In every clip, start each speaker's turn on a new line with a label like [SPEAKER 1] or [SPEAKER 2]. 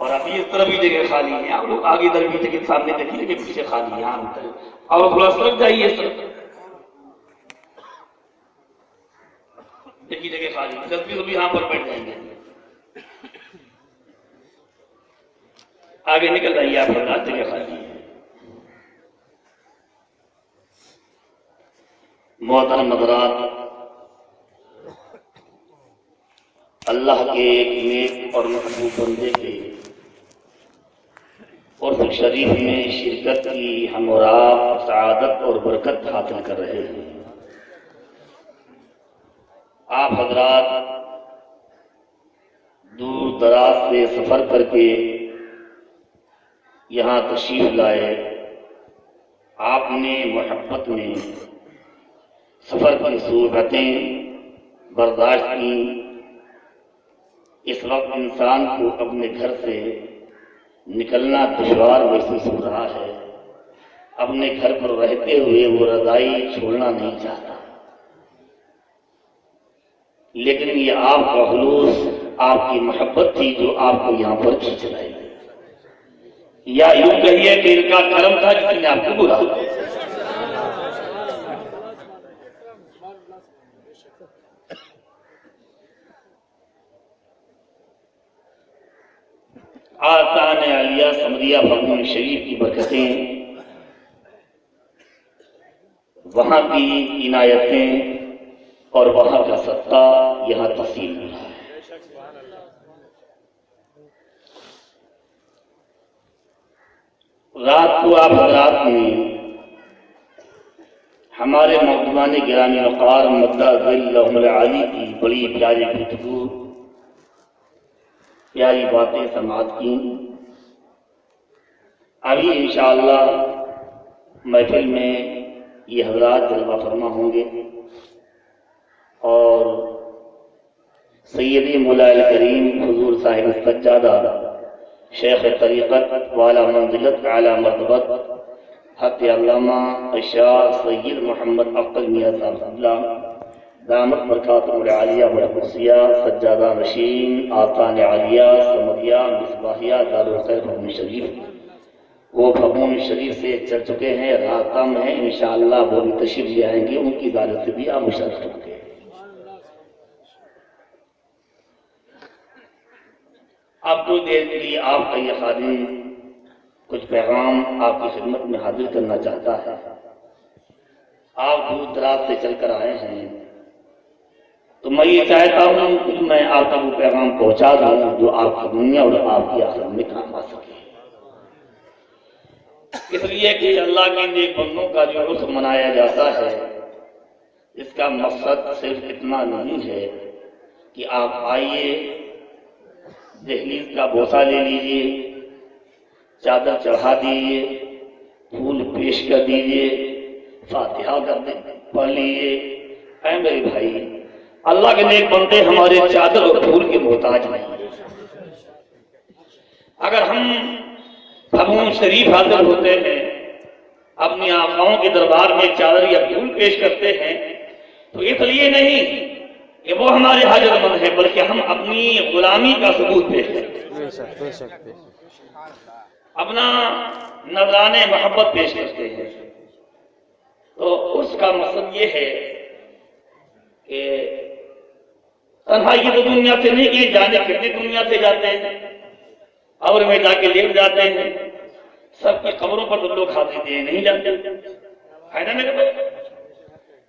[SPEAKER 1] اور ابھی اس طرح بھی جگہ خالی ہے، آپ لوگ آگے ادھر بھی جگہ سامنے دیکھیے کہ پیچھے خالی ہے، یہاں اور تھوڑا سڑک جائیے اس طرف دیکھیے جگہ خالی ہے، 10 بھی یہاں پر بیٹھ جائیں گے، آگے نکل جائیے آپ حضرات، جگہ خالی ہے۔ محترم حضرات، اللہ کے ایک نیک اور محبوب بندے کے عرس شریف میں شرکت کی ہم اور آپ سعادت اور برکت حاصل کر رہے ہیں۔ آپ حضرات دور دراز سے سفر کر کے یہاں تشریف لائے، آپ نے محبت میں سفر کی صورتیں برداشت کی۔ اس وقت انسان کو اپنے گھر سے نکلنا دشوار محسوس ہو رہا ہے، اپنے گھر پر رہتے ہوئے وہ رضائی چھوڑنا نہیں چاہتا، لیکن یہ آپ کا خلوص، آپ کی محبت تھی جو آپ کو یہاں پر کھینچ لائی، یا یوں کہیے کہ ان کا کرم تھا جس نے آپ کو بلایا۔ آستان عالیہ سمدیہ بھگوان شریف کی برکتیں، وہاں کی عنایتیں اور وہاں کا صدقہ یہاں تحصیل ہو رہا ہے۔ رات کو آپ حضرات نے ہمارے موجودان گرامی وقار مدہ ذلہم العالی کی بڑی پیاری گفتگو، پیاری باتیں سماعت کی۔ ابھی انشاءاللہ محفل میں یہ حضرات جلوہ فرما ہوں گے اور سیدی مولا کریم حضور صاحب السجادہ شیخ طریقت والا منزلت اعلیٰ مرتبت حضرت علامہ اشراف سید محمد افضل میاں صاحب اللہ دامت برکاتہم العالیہ والقدسیہ سجادہ نشین آستان عالیہ سمدیہ مصباحیہ دارالخیر بھگون شریف، وہ بھگون شریف سے چل چکے ہیں، راستہ میں ہیں، انشاءاللہ وہ بھی تشریف لے آئیں گے، ان کی دعوت سے بھی آپ مشرف ہوں گے۔ اب کچھ دیر کے لیے آپ کا یہ خادم کچھ پیغام آپ کی خدمت میں حاضر کرنا چاہتا ہے۔ آپ دور دراز سے چل کر آئے ہیں تو میں یہ چاہتا ہوں کہ میں آپ تک وہ پیغام پہنچا دوں جو آپ کی دنیا اور آپ کی آخرت میں کام آ سکے، اس لیے کہ اللہ کے نیک بندوں کا جو عرس منایا جاتا ہے اس کا مقصد صرف اتنا نہیں ہے کہ آپ آئیے، دہلیز کا بوسہ لے لیجئے، چادر چڑھا دیجئے، پھول پیش کر دیجئے، فاتحہ پڑھ لیجئے۔ اے میرے بھائی، اللہ کے نیک بندے ہمارے چادر اور پھول کے محتاج نہیں۔ اگر ہم بھگوان شریف حاضر ہوتے ہیں، اپنی آقاؤں کے دربار میں چادر یا پھول پیش کرتے ہیں تو اس لیے نہیں کہ وہ ہمارے حاجت مند ہیں، بلکہ ہم اپنی غلامی کا ثبوت پیش کرتے ہیں، اپنا نذران محبت پیش کرتے ہیں۔ تو اس کا مقصد یہ ہے کہ تنہائی تو دنیا سے نہیں کی جانے، کتنی دنیا سے جاتے ہیں، قبر میں جا کے لیٹ جاتے ہیں، سب کی قبروں پر تو لوگ حاضری دینے نہیں جاتے، ہے نا میرے بھائی؟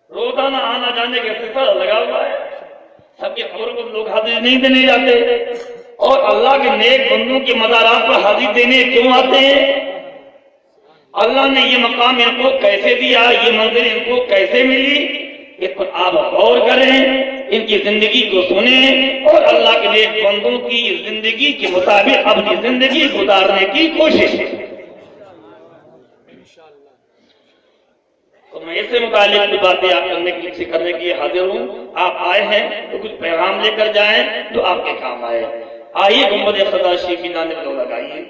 [SPEAKER 1] روزانہ آنا جانے کے سلسلہ لگا ہوا ہے، سب کی قبروں پر لوگ حاضری نہیں دینے جاتے، اور اللہ کے نیک بندوں کے مزارات پر حاضری دینے کیوں آتے ہیں؟ اللہ نے یہ مقام ان کو کیسے دیا، یہ منزل ان کو کیسے ملی، اس پر آپ غور کریں، ان کی زندگی کو سنیں اور اللہ کے نیک بندوں کی زندگی کے مطابق اپنی زندگی گزارنے کی کوشش کریں۔ تو میں اس سے متعلق کی باتیں آپ کرنے کے لیے حاضر ہوں۔ آپ آئے ہیں تو کچھ پیغام لے کر جائیں جو آپ کے کام آئے۔ آئیے گنبد خدا شریف کی جانب رو لگائیے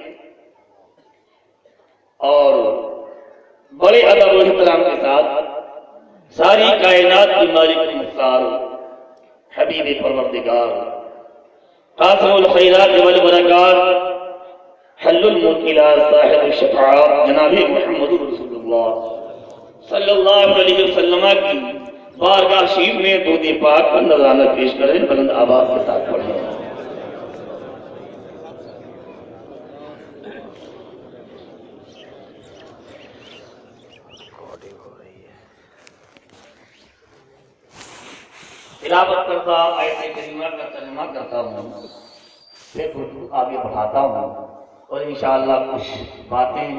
[SPEAKER 1] اور بڑے ادب و احترام کے ساتھ ساری کائنات کی مالک مختار حبیب پروردگار قاسم الخیرات والبرکات اقل الموکلا صاحب الشفاعت جناب محمد رسول اللہ صلی اللہ علیہ وسلم کی بارگاہ شریف میں درود پاک کا نذرانہ پیش کریں، بلند آواز کے ساتھ پڑھیں۔ تلاوت کرتا آیت کریمہ کا ترجمہ کرتا ہوں، پھر اردو آگے بڑھاتا ہوں اور انشاءاللہ کچھ باتیں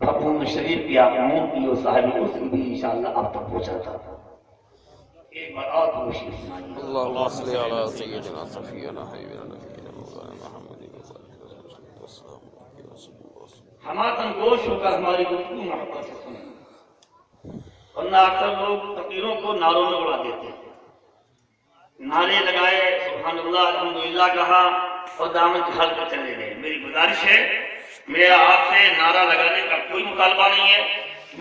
[SPEAKER 1] حکومت شریف کی عموم کی اور صاحب اصل بھی انشاءاللہ آپ تک پہنچاتا ہوں۔ ایک بار اور کوشش سنائیے۔
[SPEAKER 2] اللهم صل على سيدنا صفينا حبيبنا نبينا مولانا محمد والسلام
[SPEAKER 1] ہماتن گوش ہو کر ہماری گفتگو محبت سے سنیں، ورنہ اکثر لوگ تقریروں کو نعروں میں اڑا دیتے ہیں، نعرے لگائے، سبحان اللہ الحمدللہ کہا اور دامن کے حل پر چلے گئے۔ میری گزارش ہے، میرا آپ سے نعرہ لگانے کا کوئی مطالبہ نہیں ہے،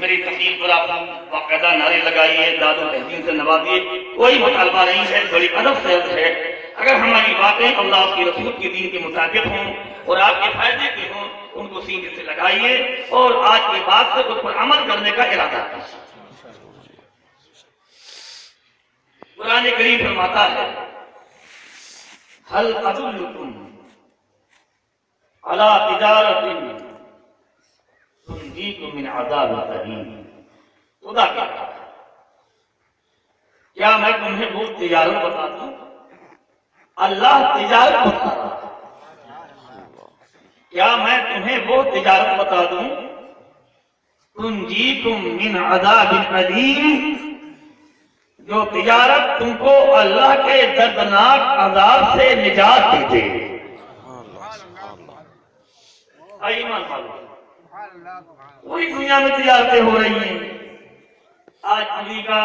[SPEAKER 1] میری تقریر پر آپ باقاعدہ نعرے لگائیے، داد و تحسین سے نوازیے، کوئی مطالبہ نہیں ہے، بڑی ادب سے ہے۔ اگر ہماری باتیں اللہ کی رسول کے دین کے مطابق ہوں اور آپ کے فائدے کے ہوں، ان کو سینے سے لگائیے اور آج کے بعد سے اس پر عمل کرنے کا ارادہ کیجیے۔ قرآن کریم فرماتا ہے هل ادلکم علی تجارت تنجیکم من عذاب الیم۔ خدا کہتا ہے کیا میں تمہیں وہ تجارت بتا دوں؟ اللہ تجارت بتا رہا ہے، کیا میں تمہیں وہ تجارت بتا دوں تنجیکم من عذاب الیم، جو تجارت تم کو اللہ کے دردناک عذاب سے نجات دیتے۔ ایمان والو، پوری دنیا میں تجارتیں ہو رہی ہیں۔ آج امریکہ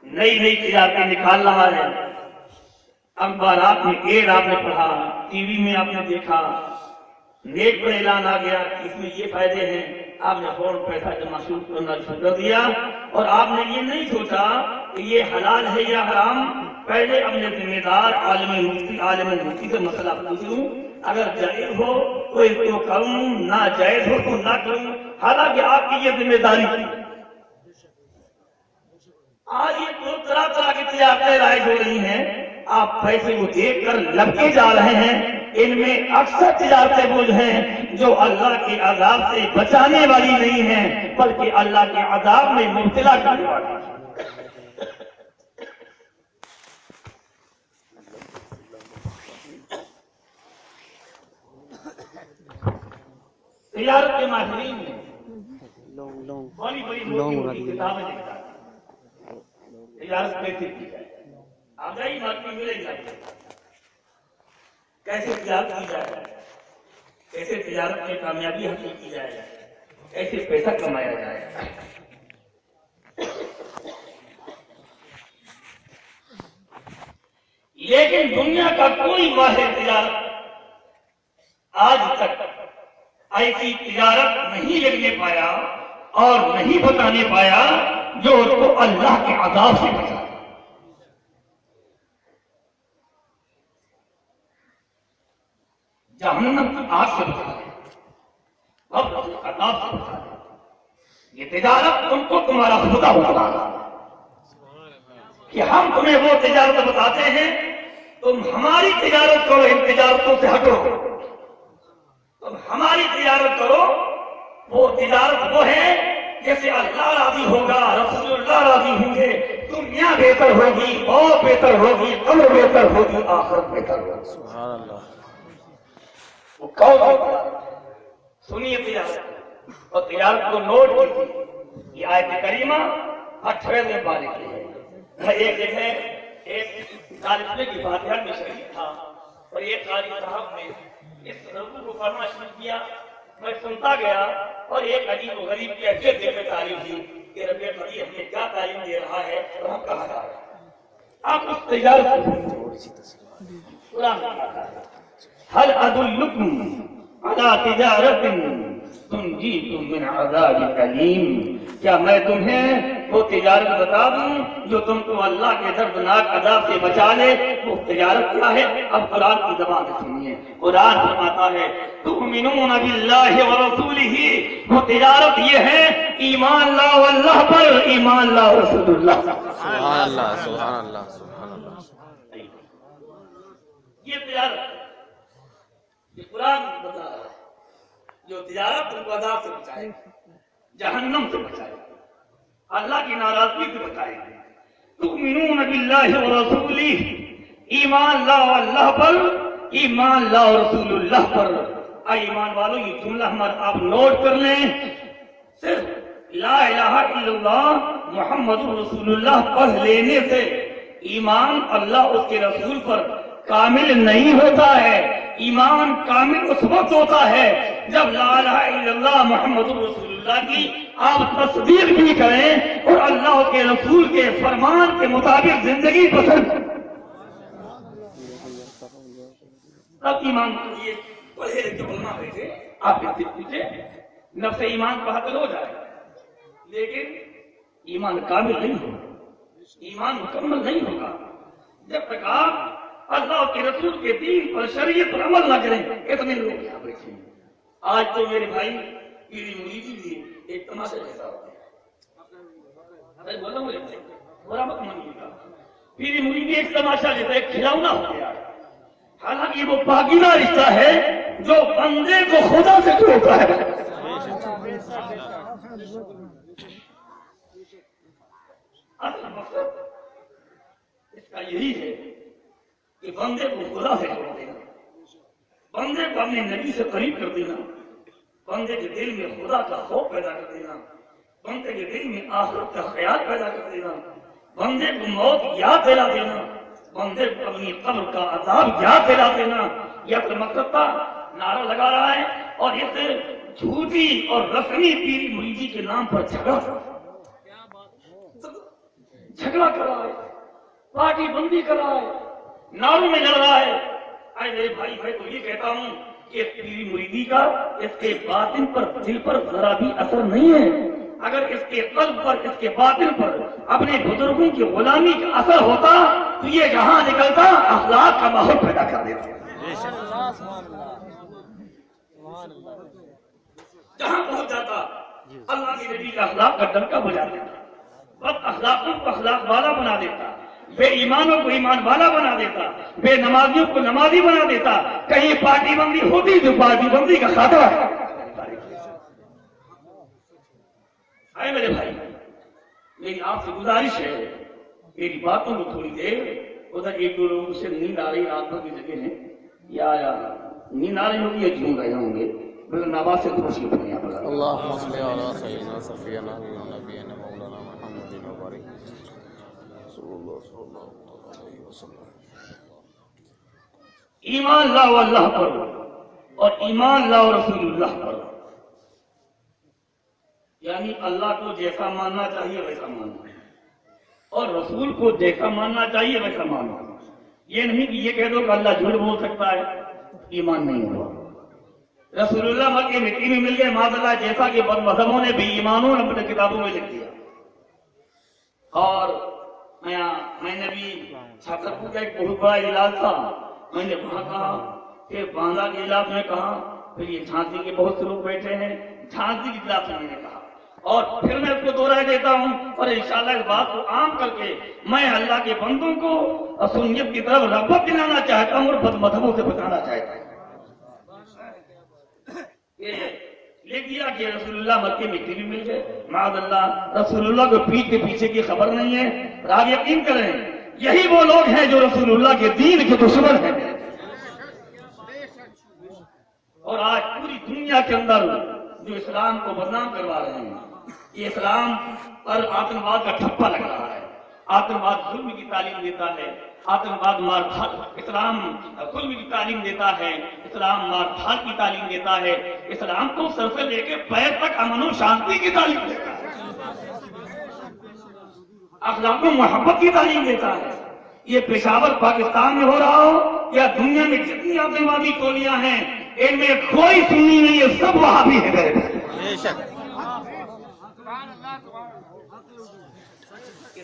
[SPEAKER 1] نئی نئی تجارتیں نکال رہا ہے، اخبارات میں ایڈ آپ نے پڑھا، ٹی وی میں آپ نے دیکھا، نیٹ پر اعلان آ گیا کہ اس میں یہ فائدے ہیں، آپ نے فوراً پیسہ جمع کرنا شروع کر دیا اور آپ نے یہ نہیں سوچا کہ یہ حلال ہے یا حرام، پہلے اپنے ذمہ دار عالم مفتی سے مسئلہ پوچھوں، اگر جائز ہو تو اس کو کروں، ناجائز ہو تو نہ کروں، حالانکہ آپ کی یہ ذمہ داری تھی۔ آج یہ دو طرح طرح کی تجارتیں رائج ہو رہی ہیں، آپ پیسے کو دیکھ کر لپکے جا رہے ہیں۔ ان میں اکثر تجارتیں وہ ہیں جو اللہ کے عذاب سے بچانے والی نہیں ہیں، بلکہ اللہ کے عذاب میں مبتلا کرنے والی ہیں۔ تجارت کے ماہرین نے بڑی بڑی موٹی کتابیں لکھا ہے، تجارت کیسے کی جائے، آگاہی مارکیٹ ملے گا، کیسے تجارت کی جائے، کیسے تجارت میں کامیابی حاصل کی جائے، کیسے پیسہ کمایا جائے۔ لیکن دنیا کا کوئی ماہر تجارت آج تک ایسی تجارت نہیں لکھنے پایا اور نہیں بتانے پایا جو اس کو اللہ کے عذاب سے بچا، جہنم کی آگ سے بچا دے، اب عذاب سے بچا دے۔ یہ تجارت تم کو تمہارا خدا بتا رہا کہ ہم تمہیں وہ تجارت بتاتے ہیں، تم ہماری تجارت کرو، ان تجارتوں سے ہٹو، تم ہماری تجارت کرو۔ وہ تجارت وہ ہے جیسے اللہ راضی ہوگا، رسول اللہ راضی ہوں گے، دنیا بہتر ہوگی، اور بہتر ہوگی، قبر بہتر ہوگی، آخرت بہتر ہوگی۔
[SPEAKER 2] سبحان اللہ۔
[SPEAKER 1] وہ کون ہے؟ سنیے تجارت، اور تجارت کو نوٹ کیجیے۔ یہ آیت کریمہ 18ویں پارے کی ہے۔ ایک جگہ ایک طالب کی فاتحہ میں شریک تھا اور ایک قاری صاحب نے اس رکوع کو پڑھنا شروع کیا، میں سنتا گیا اور ایک عجیب و غریب کی حیثیت دے کر تعلیم دی کہ رب العزت ہمیں کیا تعلیم دے رہا ہے اور ہم کہاں جا رہے ہیں۔ آپ اس تجارت قرآن حل ادلکم علی تجارت تنجیکم من عذاب الیم، کیا میں تمہیں وہ تجارت بتا دوں جو تم کو اللہ کے دردناک عذاب سے بچا لے؟ وہ تجارت کیا ہے؟ اب قرآن کی زبان سے سنیے، قرآن فرماتا ہے تؤمنون باللہ ورسولہ، وہ تجارت یہ ہے ایمان لاؤ اللہ پر، ایمان لاؤ رسول اللہ۔
[SPEAKER 2] سبحان اللہ سبحان اللہ سبحان اللہ۔
[SPEAKER 1] یہ تجارت یہ قرآن بتا رہا ہے، جو تجارت تم کو عذاب سے بچائے گا، جہنم سے بچائے گا، اللہ کی ناراضگی سے بچائے گا۔ تؤمنون باللہ ورسولہ، ایمان لاؤ اللہ پر، ایمان لاؤ رسول اللہ پر۔ اے ایمان والو، یہ جملہ ہمارا آپ نوٹ کر لیں، صرف لا الہ الا اللہ محمد رسول اللہ پڑھ لینے سے ایمان اللہ اس کے رسول پر کامل نہیں ہوتا ہے۔ ایمان کامل اس وقت ہوتا ہے جب لا الہ الا اللہ محمد رسول اللہ کی آپ تصدیق بھی کریں اور اللہ کے رسول کے فرمان کے مطابق زندگی بسر تب ایمان کیجیے۔ پڑھے لکھے علماء بیٹھے آپ سے پوچھے، نفس ایمان کو حاصل ہو جائے، لیکن ایمان کامل نہیں ہوگا، ایمان مکمل نہیں ہوگا جب تک آپ اللہ کے رسول کے دین پر شریعت پر عمل نہ کریں۔ اتنے لوگ یہاں بیٹھے ہیں، آج تو میرے بھائی پیری مریدی بھی ایک تماشا جیسا ہوتا ہے، بولا مجھے برا مت مانیے گا، پیری مریدی ایک تماشا جیسا ایک کھلونا ہو گیا، حالانکہ وہ باغینا رشتہ ہے جو بندے کو خدا سے جوڑتا ہے۔ اصل مقصد اس کا یہی ہے کہ بندے کو خدا سے جوڑ دینا، بندے کو اپنے نبی سے قریب کر دینا، بندے کے دل میں خدا کا خوف پیدا کر دینا، بندے کے دل میں آخرت کا خیال پیدا کر دینا، بندے کو موت یاد دلا دینا، بندے کو اپنی قبر کا عذاب یاد دلا دینا۔ یہ اپنے مقصد کا نعرہ لگا رہا ہے اور اس جھوٹی اور رسمی پیری مریدی کے نام پر جھگڑا کر رہا ہے، پارٹی بندی کر رہا ہے، نعروں میں لڑ رہا ہے۔ اے میرے بھائی تو یہ کہتا ہوں کہ پیری مریدی کا اس کے باطن پر دل پر ذرا بھی اثر نہیں ہے۔ اگر اس کے قلب پر اس کے باطن پر اپنے بزرگوں کی غلامی کا اثر ہوتا تو یہ جہاں نکلتا اخلاق کا ماحول پیدا کر دیتا، جہاں پہنچ جاتا اللہ کے نبی کا اخلاق کا ڈنکا بجا دیتا، بد اخلاقوں کو اخلاق والا بنا دیتا، بے ایمانوں کو ایمان والا بنا دیتا، بے نمازیوں کو نمازی بنا دیتا۔ کہیں پارٹی بندی ہوتی تو پارٹی بندی کا خاتمہ ہے۔ اے میرے بھائی، میری آپ سے گزارش ہے، میری باتوں کو تھوڑی دیر ادھر ایک دو لوگوں سے نیند آ رہی رات بھر کی جگہ ہے، یا نیند آ رہی ہوگی یا جھوم رہے ہوں گے، بلکہ نواز سے تھوڑی اپنے یہاں پر
[SPEAKER 2] اللہم صلی علی سیدنا صفینا نبینا مولانا محمد وبارک صلی اللہ علیہ وسلم۔
[SPEAKER 1] ایمان لاؤ اللہ پر اور ایمان لاؤ رسول اللہ پر، یعنی اللہ کو جیسا ماننا چاہیے ویسا ماننا اور رسول کو جیسا ماننا چاہیے ویسا ماننا۔ یہ نہیں کہ یہ کہہ دو کہ اللہ جھوٹ بول سکتا ہے، ایمان نہیں ہوا۔ رسول اللہ مکے مٹی میں مل گئے معاذ اللہ، جیسا کہ بد مذہبوں نے بھی ایمانوں نے اپنے کتابوں میں لکھ دیا۔ اور میں نے بھی چھترپور کا ایک بہت بڑا علاج تھا، میں نے وہاں کہا، پھر باندھا کے علاج میں کہا، پھر یہ جھانسی کے بہت سے لوگ بیٹھے ہیں، جھانسی کے علاج میں نے کہا، اور پھر میں اس کو دو رائے دیتا ہوں اور انشاءاللہ اس بات کو عام کر کے میں اللہ کے بندوں کو سنت کی طرف رغبت دلانا چاہتا ہوں اور بد مذہبوں سے بچانا چاہتا ہوں۔ لکھ دیا کہ رسول اللہ مکے میں بھی مل گئے معاذ اللہ، رسول اللہ کو پیٹ کے پیچھے کی خبر نہیں ہے۔ آپ یقین کریں یہی وہ لوگ ہیں جو رسول اللہ کے دین کے دشمن ہیں، اور آج پوری دنیا کے اندر جو اسلام کو بدنام کروا رہے ہیں، یہ اسلام پر آتنواد کا ٹھپا لگ رہا ہے۔ آتنواد ظلم کی تعلیم دیتا ہے، آتنواد مار دھاڑ، اسلام ظلم کی تعلیم دیتا ہے، اسلام مار دھاڑ کی تعلیم دیتا ہے، اسلام تو سر سے لے کے پیر تک امن و شانتی کی تعلیم دیتا ہے، اخلاق و محبت کی تعلیم دیتا ہے۔ یہ پشاور پاکستان میں ہو رہا ہو یا دنیا میں جتنی آتنوادی ٹولیاں ہیں، ان میں کوئی سنی نہیں ہے، سب وہابی ہے میرے بھائی۔
[SPEAKER 2] بے شک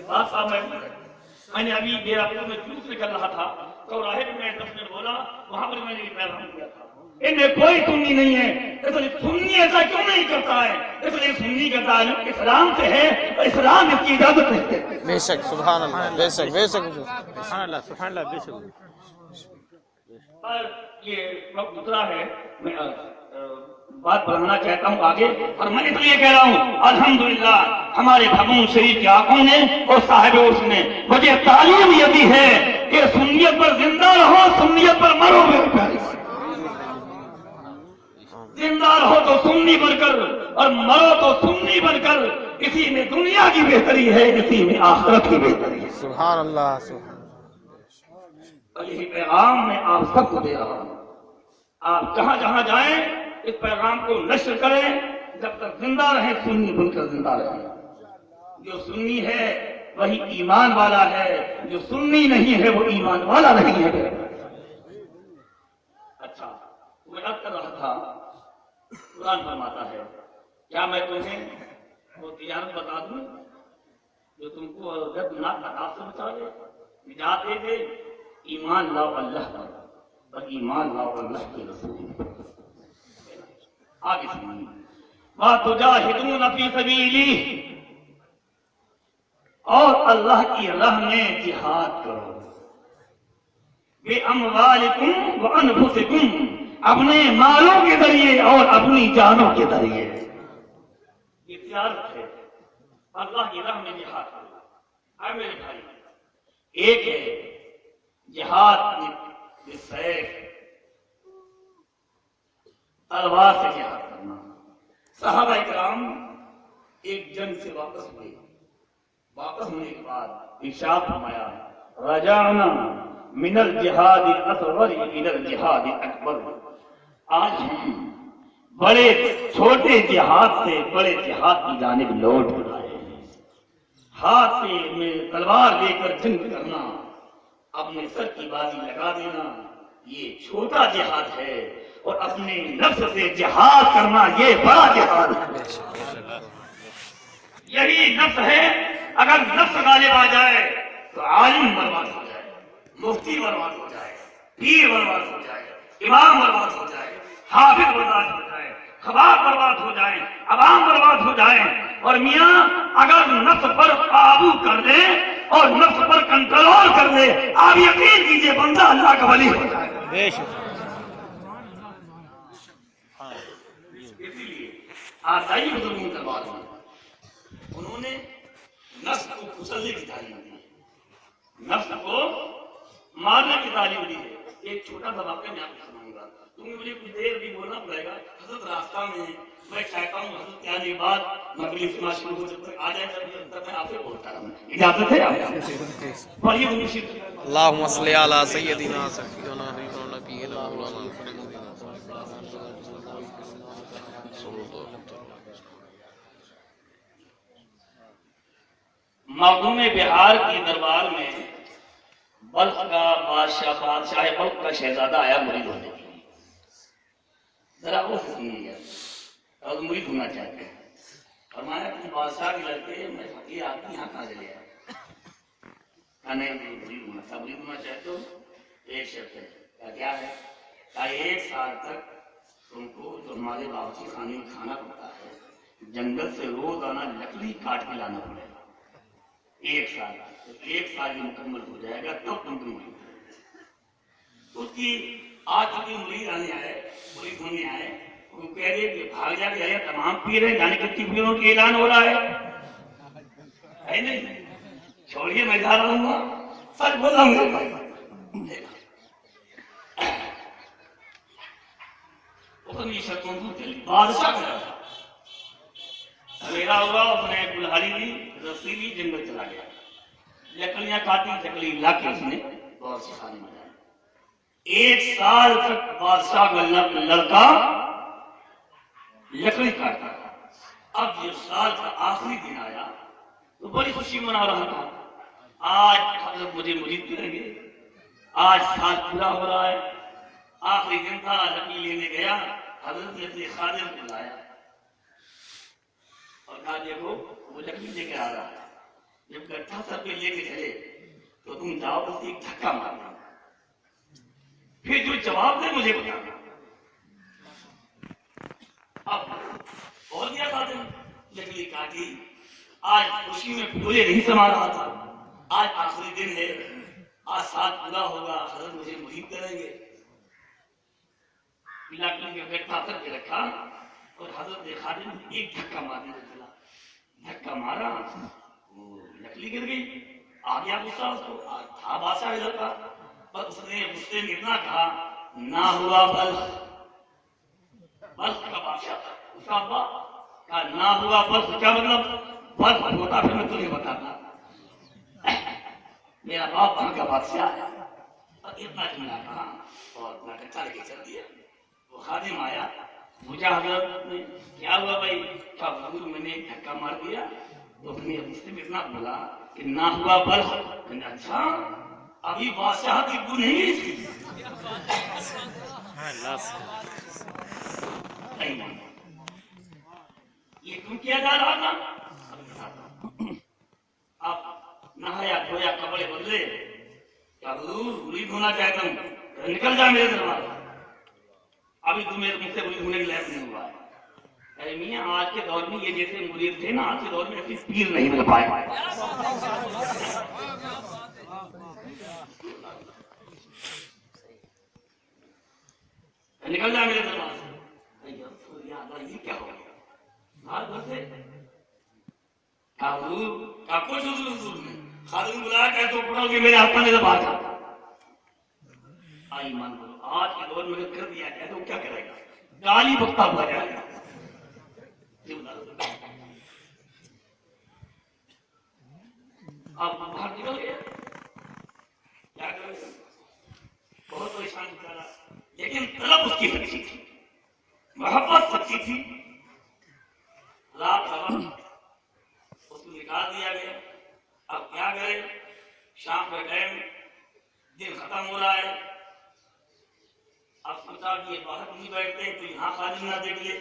[SPEAKER 1] بات صاحب میں نے ابھی میرا میں جلوس نکل رہا تھا تو راہب میں 10 منٹ بولا، وہاں پر میں نے پیغام دیا تھا ان میں کوئی سنی نہیں ہے، اس لیے سنی ایسا کیوں نہیں کرتا ہے؟ اس لیے سنی کا تعلق اسلام سے ہے اور اسلام اس کی اجازت نہیں ہے۔
[SPEAKER 2] بے شک سبحان اللہ بے شک بے شک
[SPEAKER 3] سبحان اللہ بے شک۔
[SPEAKER 1] اور یہ وقت گزرا ہے، میں بات بڑھانا چاہتا ہوں آگے، اور میں اس لیے کہہ رہا ہوں الحمدللہ ہمارے بھگوان شریف کے آقوں نے اور صاحب اس نے مجھے تعلیم یہ دی ہے کہ سنیت پر زندہ رہو، سنیت پر مرو میرے پیارے۔ زندہ رہو تو سنی بن کر اور مرو تو سنی بن کر، اسی میں دنیا کی بہتری ہے، اسی میں آخرت کی بہتری ہے۔
[SPEAKER 2] سبحان اللہ سبحان
[SPEAKER 1] اور یہی پیغام میں آپ سب کو دے رہا ہوں، آپ جہاں جہاں جائیں اس پیغام کو نشر کریں، جب تک زندہ رہیں سنی بن کر زندہ رہیں۔ جو سنی ہے وہی ایمان والا ہے، جو سنی نہیں ہے وہ ایمان والا نہیں ہے۔ اچھا میں عرض کر رہا تھا، قرآن فرماتا ہے، کیا میں تمہیں وہ تجارت بتا دوں جو تم کو دردناک عذاب سے بچا لے، نجات دے دے؟ ایمان لاؤ اللہ پر اور ایمان لاؤ اللہ کے رسول پر۔ آگے سنیے، وَتُجَاهِدُونَ فِي سَبِيلِهِ، اور اللہ کی راہ میں جہاد کرو، بِأَمْوَالِكُمْ وَأَنفُسِكُمْ، اپنے مالوں کے ذریعے اور اپنی جانوں کے ذریعے۔ یہ تجارت ہے، اللہ کی راہ میں جہاد کرو۔ اے میرے بھائی، ایک ہے جہاد بالسیف، تلوار سے جہاد کرنا۔ صحابہ کرام ایک جنگ سے واپس ہوئے، واپس ہونے کے بعد ارشاد فرمایا، رجعنا من الجہاد الاصغر الى الجہاد الاکبر، آج ہم بڑے چھوٹے جہاد سے بڑے جہاد کی جانب لوٹ آئے ہیں۔ ہاتھ سے میں تلوار لے کر جنگ کرنا، اپنے سر کی بازی لگا دینا، یہ چھوٹا جہاد ہے، اور اپنے نفس سے جہاد کرنا یہ بڑا جہاد ہے۔ یہی نفس ہے، اگر نفس غالب آ جائے تو عالم برباد ہو جائے، مفتی برباد ہو جائے، پیر برباد ہو جائے، امام برباد ہو جائے، حافظ برباد ہو جائے، خباب برباد ہو جائے، عوام برباد ہو جائے۔ اور میاں اگر نفس پر قابو کر دے اور نفس پر کنٹرول کر دے، آپ یقین کیجئے بندہ اللہ کا ولی ہو جائے۔
[SPEAKER 3] بے شک
[SPEAKER 1] اسی لیے آسائی بزرگوں کا بات ہے، انہوں نے نفس کو کچلنے کی تعلیم دی ہے، نفس کو مارنے کی تعلیم دی ہے۔ ایک چھوٹا سا واقعہ میں آپ کو سناؤں گا، تمہیں مجھے کچھ دیر بھی بولنا پڑے گا۔ حضرت راستہ میں میں چاہتا ہوں حضرت کے آنے کے بعد مغرب سماج شروع ہو، جب تک آ جائے تب میں آپ سے بولتا رہوں، اجازت ہے آپ؟ پڑھیے
[SPEAKER 2] اللہم صلی علی سیدنا سیدنا نبینا مولانا
[SPEAKER 1] مخدوم بہار کے دربار میں بلخ کا بادشاہ بلخ کا شہزادہ آیا مرید ہونے کے لیے۔ ذرا وہ سنیے اور مرید ہونا چاہتے ہیں، فرمایا کہ بادشاہ کے لڑکے میں فقیر آدمی یہاں کہاں سے لے آیا؟ نہیں مرید ہونا چاہتے ہو، ایک شرط ہے۔ کیا ہے؟ کہ 1 سال تک تم کو جو ہمارے باورچی خانے میں کھانا پڑتا ہے جنگل سے روزانہ لکڑی کاٹ کے لانا پڑے گا۔ 1 سال، 1 سال یہ مکمل ہو جائے گا تب تم کو مرید اس کی آج چکی مرید آنے آئے، مرید ہونے آئے، وہ کہہ رہے کہ بھاگ جا کے تمام پیر ہیں، جانے کتنی پیروں کے اعلان ہو رہا ہے نہیں؟ چھوڑیے میں جا رہا ہوں، سچ بول رہا ہوں۔ بادشاہ کا میرا ہوا، اس نے کلہاڑی لی، رسی لی، جنگل چلا گیا، لکڑیاں کاٹی، لکڑی لا کے اس نے بادشاہ خانے میں ڈالی۔ 1 سال تک بادشاہ کا لڑکا لکڑی کاٹتا تھا۔ اب یہ سال کا آخری دن آیا تو بڑی خوشی منا رہا تھا، آج حضرت مجھے مرید کریں گے، آج سال پورا ہو رہا ہے، آخری دن تھا، لکڑی لینے گیا، حضرت نے اپنے خادم کو لایا اور کہا دیکھو وہ لکڑی لے کے آ رہا ہے، جب گٹھا سر پہ لے کے چلے تو تم جاؤ اسے ایک دھکا مارنا، پھر جو جواب دے مجھے بتانا۔ اب بول دیا خادم، لکڑی کاٹی، آج خوشی میں پورے نہیں سما رہا تھا، آج آخری دن ہے، آج سال پورا ہوگا، حضرت مجھے مرید کریں گے۔ لکڑی کا گٹھا سر پہ رکھا اور حضرت نے خادم ایک دھکا مارنے سے چلا، دھکا مارا، وہ لکڑی گر گئی، آ گیا غصہ اس کو، تھا بادشاہ ادھر کا، پر اس نے غصے میں اتنا کہا نہ ہوا بلخ، بلخ کا بادشاہ تھا اس کا ابا، کہا نہ ہوا بلخ، کیا مطلب بلخ ہوتا پھر میں تمہیں بتاتا، میرا باپ وہاں کا بادشاہ ہے، اور اتنا جملہ کہا اور اپنا کچا لے کے چل دیا۔ وہ خادم آیا، پوچھا حضرت نے کیا ہوا بھائی؟ کہا حضور میں نے ایک دھکا مار دیا، تو اپنے مسلم اتنا بولا کہ نہ ہوا بلخ، کہنے اچھا ابھی بادشاہ کی بو نہیں گئی تھی؟ یہ کیوں کیا جا رہا تھا؟ اب نہایا دھویا کپڑے بدلے، کیا حضور مرید ہونا چاہتا ہوں، نکل جا میرے دربار، ابھی تم میرے مجھ سے مرید ہونے کے لائق نہیں ہوا ہے۔ ارے میاں آج کے دور میں یہ جیسے مرید تھے نا، آج کے دور میں ایسی پیر نہیں مل پائے، نکل جا میرے دربار سے۔ یہ کیا ہو گیا؟ بھاگ گھر سے کچھ حضور نے خادم بلایا کہ تو پڑھو گے میرے ہاتھ میں بات آئی مان بولو، آج کے دور میں کر دیا جائے تو کیا کرے گا؟ گالی بکتا ہوا جائے گا۔ آپ باہر نکل گئے، کیا کرے گا؟ بہت پریشان کرا، لیکن طلب اس کی سچی تھی، محبت سچی تھی۔ رات کا وقت اس کو نکال دیا گیا، اب کیا کرے؟ شام کا ٹائم، دن ختم ہو رہا ہے، اب سوچا کہ یہ باہر نہیں بیٹھتے تو یہاں خادم نہ دیکھ لے،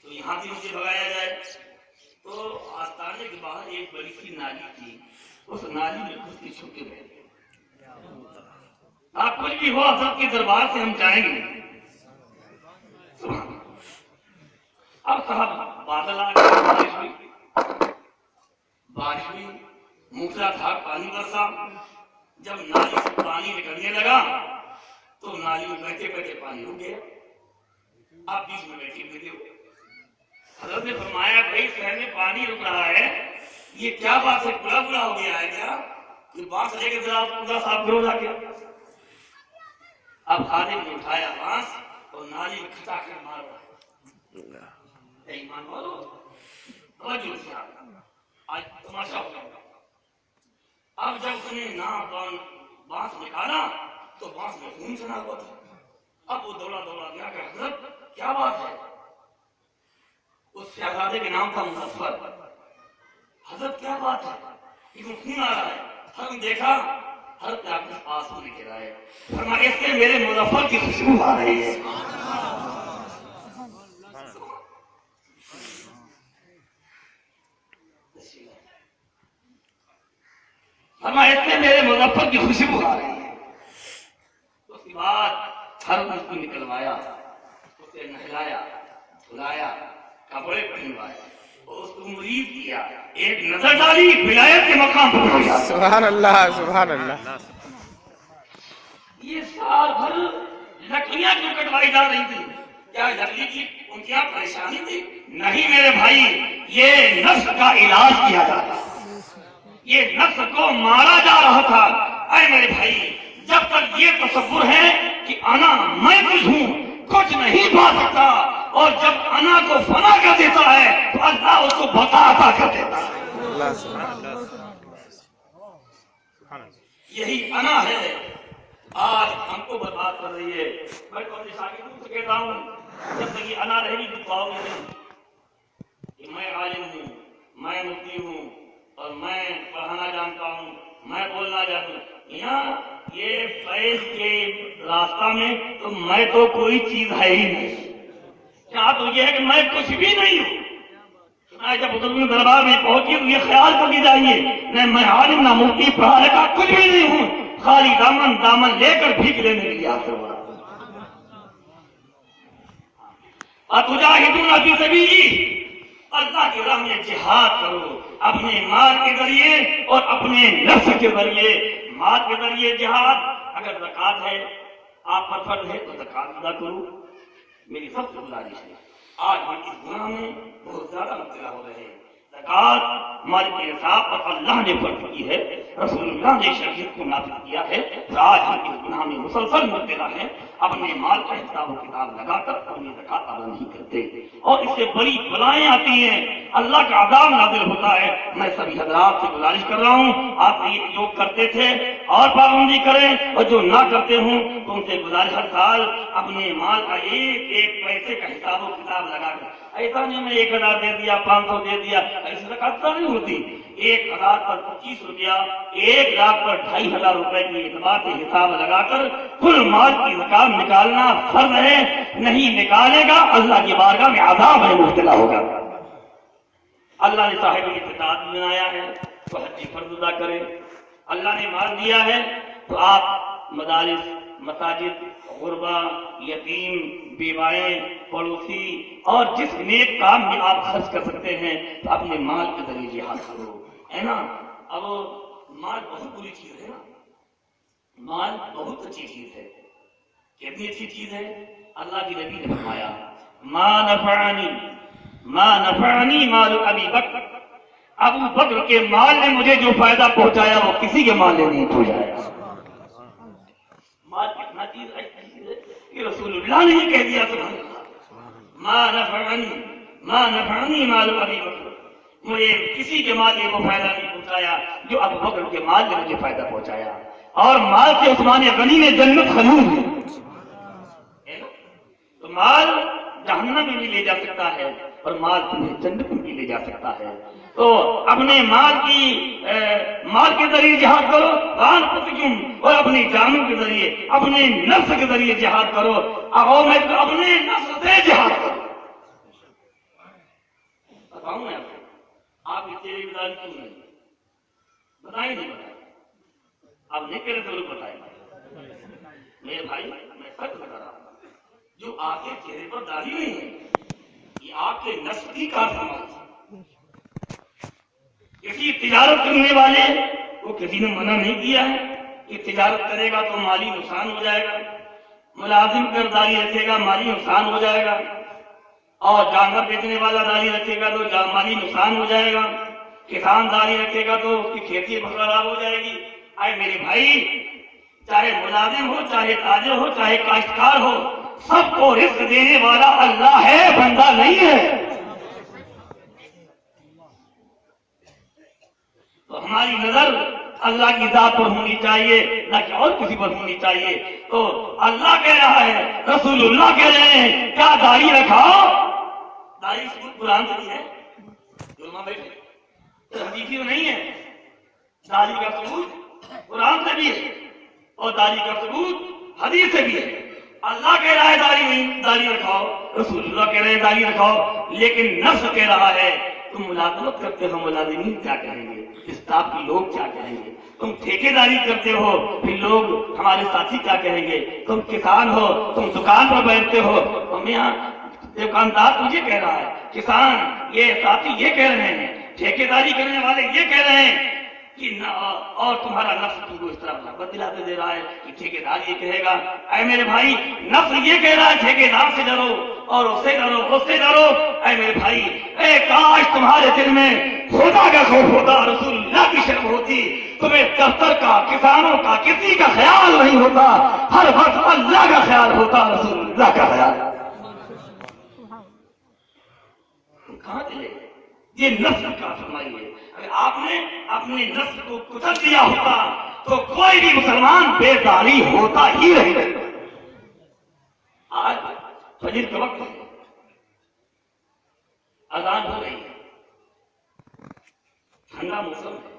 [SPEAKER 1] تو یہاں بھی مجھے بھگایا جائے۔ تو آستانے کے باہر ایک بڑی سی نالی تھی، اس نالی میں گھس کے چھپ کے بیٹھ گئے۔ آپ کچھ بھی ہو حضرت کے دربار سے ہم جائیں گے۔ اب صاحب بادل آ گئے، بارش ہوئی، موسلا دھار پانی برسا، جب نالی سے پانی نکلنے لگا تو نالی میں بیٹھے بیٹھے پانی رک گیا، آپ بیچ میں بیٹھے ہوئے تھے۔ حضرت نے فرمایا بھائی شہر میں پانی رک رہا ہے، یہ کیا بات ہے؟ بڑا بڑا ہو گیا ہے کیا؟ پھر بانس لے کے ذرا پورا صاف کرو جا کے۔ اب خادم نے اٹھایا بانس اور نالی میں کھٹا کر مار رہا ہے۔ ایمان والو توجہ سے آج تماشا ہو گیا۔ اب جب اس نے بانس نکالا تو بانس میں خون چنا ہوا تھا۔ اب وہ دوڑا دوڑا گیا کہ حضرت کیا بات ہے؟ اس شہزادے کے نام تھا مظفر۔ حضرت کیا بات ہے؟ لیکن خون آ رہا ہے۔ ہم دیکھا، حضرت کے آنکھ آنسو نکل آئے، فرمایا اس سے میرے مظفر کی خوشبو آ رہی ہے۔ فرمایا اس سے میرے مظفر کی خوشبو آ رہی ہے۔ اس کے بعد حضرت نے اس کو نکلوایا، اسے نہلایا، دھلایا، کپڑے پہنوائے، اس کو مرید کیا، ایک نظر ڈالی ولایت کے مقام پر۔
[SPEAKER 2] سبحان اللہ، سبحان اللہ۔
[SPEAKER 1] یہ سال بھر لکڑیاں کیوں کٹوائی جا رہی تھی؟ کیا لکڑی کی ان کی پریشانی تھی؟ نہیں میرے بھائی، یہ نفس کا علاج کیا جا رہا تھا، یہ نفس کو مارا جا رہا تھا۔ اے میرے بھائی، جب تک یہ تصور ہے کہ انا میں کچھ ہوں، کچھ نہیں پا سکتا، اور جب انا کو فنا کر دیتا ہے تو اللہ اس کو بقا عطا کر دیتا ہے۔ یہی انا ہے آج ہم کو برباد کر رہی ہے۔ میں تو اپنے شاگردوں سے کہتا ہوں، جب تک یہ انا رہے گی تو پاؤ گے نہیں کہ میں عالم ہوں، میں مفتی ہوں، اور میں پڑھانا جانتا ہوں، میں بولنا جانتا ہوں۔ یہاں یہ فیض کے راستہ میں تو میں تو کوئی چیز ہے ہی نہیں، کیا تو یہ ہے کہ میں کچھ بھی نہیں ہوں۔ جب بزرگ دربار میں پہنچی تو یہ خیال کر کے جائیے نہ میں عالم نہ مفتی پڑھا لکھا کچھ بھی نہیں ہوں، خالی دامن لے کر بھیک لینے کے لیے حاضر ہو رہا ہوں۔ اتجاہدون فی سبیلی، اللہ کی راہ میں جہاد کرو، اپنے مال کے ذریعے اور اپنے نفس کے ذریعے۔ مال کے ذریعے جہاد، اگر زکوٰۃ ہے آپ پر فرض ہے تو زکوٰۃ ادا کرو۔ میری سب سے گزارش ہے، آج ہم اس گناہ میں بہت زیادہ مبتلا ہو رہے ہیں۔ زکوٰۃ مال کے حساب اور اللہ نے فرض کی ہے، رسول اللہ نے شریعت کو نافذ کیا ہے، تو آج ہم اس گناہ میں مسلسل مبتلا ہیں، اپنے مال کا حساب و کتاب لگا کر اپنی زکوٰۃ ادا نہیں کرتے، اور اس سے بڑی بلائیں آتی ہیں، اللہ کا عذاب نازل ہوتا ہے۔ میں سبھی حضرات سے گزارش کر رہا ہوں، آپ یہ جو کرتے تھے اور پابندی کریں، اور جو نہ کرتے ہوں تو ان سے گزارش ہر سال اپنے مال کا ایک ایک پیسے کا حساب و کتاب لگا کر، ایسا نہیں میں 1000 دے دیا 500 دے دیا، ایسی زکوٰۃ نہیں ہوتی۔ 1000 پر 25 روپیہ، 1 لاکھ پر 2500 روپے کی اعتبار سے حساب لگا کر کل مال کی زکوٰۃ نکالنا فرض ہے، نہیں نکالے گا اللہ کی بارگاہ میں عذاب میں مبتلا ہوگا۔ اللہ نے صاحب استطاعت بنایا ہے تو حج فرض ادا کرے، اللہ نے مال دیا ہے تو آپ مدارس، مساجد، غربا، یتیم، بیوائیں، پڑوسی اور جس نیک کام میں آپ خرچ کر سکتے ہیں تو اپنے مال کے ذریعے جہاد کرو، ہے نا۔ اب مال بہت بری چیز ہے نا، مال بہت اچھی چیز ہے، کتنی اچھی چیز ہے۔ اللہ کی نبی نے فرمایا ما نفعنی مال ابی بکر، ابو بکر کے مال نے مجھے جو فائدہ پہنچایا وہ کسی کے مال نے نہیں پہنچایا۔ مال کتنا چیز ہے کہ رسول اللہ نے یہ کہہ دیا سبحان اللہ، ما نفعنی مال ابی بکر، مجھے کسی کے مال نے وہ فائدہ نہیں پہنچایا جو ابو بکر کے مال نے مجھے فائدہ پہنچایا۔ اور مال سے عثمان غنی نے جنت خلوص ہے، تو مال جہنم میں بھی لے جا سکتا ہے اور مال تمہیں جنت میں بھی لے جا سکتا ہے۔ تو اپنے مال کے ذریعے جہاد کرو، اور اپنی جانوں کے ذریعے، اپنے نفس کے ذریعے جہاد کرو، میں اپنے نفس سے جہاد کرو۔ بتاؤں میں آپ کی تیری گزاری کیوں نہیں بتائیں، نہیں بتائیں، آپ نہیں کرے ضرور بتائیں میرے بھائی، میں سچ بتا رہا ہوں، جو آپ کے چہرے پر داڑھی نہیں ہے یہ آپ کے نفس کی کارنامہ ہے۔ کسی تجارت کرنے والے کو کسی نے منع نہیں کیا ہے کہ تجارت کرے گا تو مالی نقصان ہو جائے گا، ملازم کر داڑھی رکھے گا مالی نقصان ہو جائے گا، اور جانور بیچنے والا داڑھی رکھے گا تو مالی نقصان ہو جائے گا، کسان داڑھی رکھے گا تو اس کی کھیتی خراب ہو جائے گی۔ اے میرے بھائی، چاہے ملازم ہو، چاہے تاجر ہو، چاہے کاشتکار ہو، سب کو رزق دینے والا اللہ ہے، بندہ نہیں ہے۔ تو ہماری نظر اللہ کی ذات پر ہونی چاہیے، نہ کہ اور کسی پر ہونی چاہیے۔ تو اللہ کہہ رہا ہے، رسول اللہ کہہ رہے ہیں، کیا داڑھی رکھاؤ؟ داڑھی ثبوت قرآن سے ہے، علماء بیٹھے حدیثی میں نہیں ہے، داڑھی کا ثبوت قرآن سے بھی ہے اور داڑھی کا ثبوت حدیث سے بھی ہے۔ اللہ کہہ رہا ہے داڑھی رکھاؤ، رسول اللہ کہہ رہے ہیں داڑھی رکھاؤ، لیکن نفس کہہ رہا ہے تم ملازمت کرتے ہو، ملازمین کیا کہیں گے، اسٹاف کے لوگ کیا کہیں گے، تم ٹھیکے داری کرتے ہو پھر لوگ ہمارے ساتھی کیا کہیں گے، تم کسان ہو، تم دکان پر بیٹھتے ہو، ہم یہاں دکاندار تجھے کہہ رہا ہے، کسان یہ ساتھی یہ کہہ رہے ہیں، ٹھیکے داری کرنے والے یہ کہہ رہے ہیں کہ اور تمہارا نفس تم کو اس طرح محبت دلاتے دے رہا ہے کہ ٹھیکے دار یہ کہے گا۔ اے میرے بھائی، نفس یہ کہہ رہا ہے ٹھیکے دار سے ڈرو اور اس سے ڈرو، اس سے ڈرو۔ اے میرے بھائی، اے کاش تمہارے دل میں خدا کا خوف ہوتا، رسول اللہ کی شرم ہوتی، تمہیں دفتر کا، کسانوں کا، کسی کا خیال نہیں ہوتا، ہر وقت اللہ کا خیال ہوتا، رسول اللہ کا خیال۔ کہاں چلے یہ نفس کا فرمائیے؟ اگر آپ نے اپنے نفس کو کچل دیا ہوتا تو کوئی بھی مسلمان بیداری ہوتا ہی نہیں۔ آج فجر کے وقت اذان ہو رہی ہے، ٹھنڈا موسم ہے،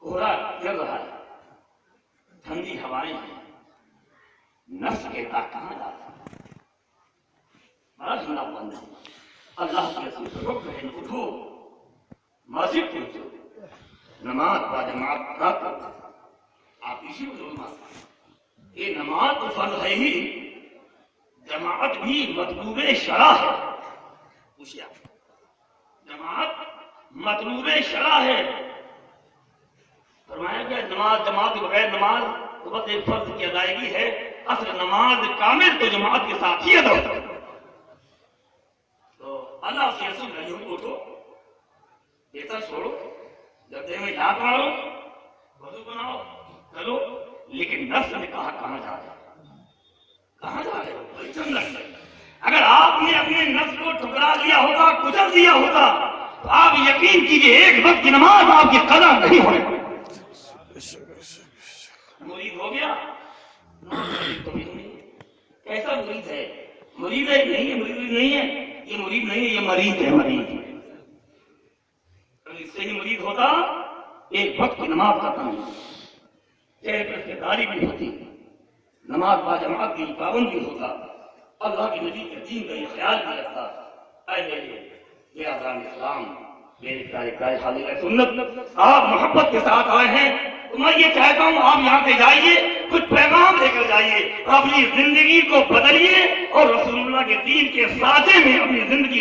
[SPEAKER 1] کوہرا گر رہا ہے، ٹھنڈی ہوائیں ہیں، نفس کہتا کہاں جاتا بڑا ٹھنڈا بند ہے۔ اللہ کے رسول سے رک رہے ہیں، اٹھو مسجد پہنچو، نماز با جماعت ادا کرو۔ آپ اسی کو نماز، یہ نماز تو فرض ہے ہی، جماعت بھی مطلوب شرع ہے۔ پوچھئے آپ، جماعت مطلوب شرع ہے۔ فرمایا کہ نماز جماعت کے بغیر نماز تو بس ایک فرض کی ادائیگی ہے، اصل نماز کامل تو جماعت کے ساتھ ہی ادا ہوتا ہے۔ تو اللہ کے رسول نہیں کو اٹھو، ایسا چھوڑو، جب دیر میں یاد مارو، وضو بناؤ، چلو، لیکن نفس نے کہا کہاں جا رہے ہو؟ کہاں جا رہے ہو؟ بھائی چند لگ گئے۔ اگر آپ نے اپنے نفس کو ٹھکرا دیا ہوتا، کچل دیا ہوتا، تو آپ یقین کیجئے ایک وقت کی نماز آپ کی قضا نہیں ہونے والی۔ مرید ہو گیا؟ کیسا مرید ہے؟ مرید ہے نہیں ہے، مرید نہیں ہے، یہ مرید نہیں ہے، یہ مریض ہے، مریض ہے۔ اگر اس سے ہی مرید ہوتا ایک وقت کی نماز کا کام، چہرے پر سے داڑھی بھی ہوتی، نماز با جماعت کی پابند بھی ہوتا، اللہ کے نبی کے دین کا یہ خیال بھی رکھتا۔ اے میرے اعزان اسلام، میرے پیارے حاضرین سنت، آپ محبت کے ساتھ آئے ہیں تو میں یہ چاہتا ہوں آپ یہاں سے جائیے، کچھ پیغام لے کر جائیے، اپنی زندگی کو بدلیے اور رسول اللہ کے دین کے سانچے میں اپنی زندگی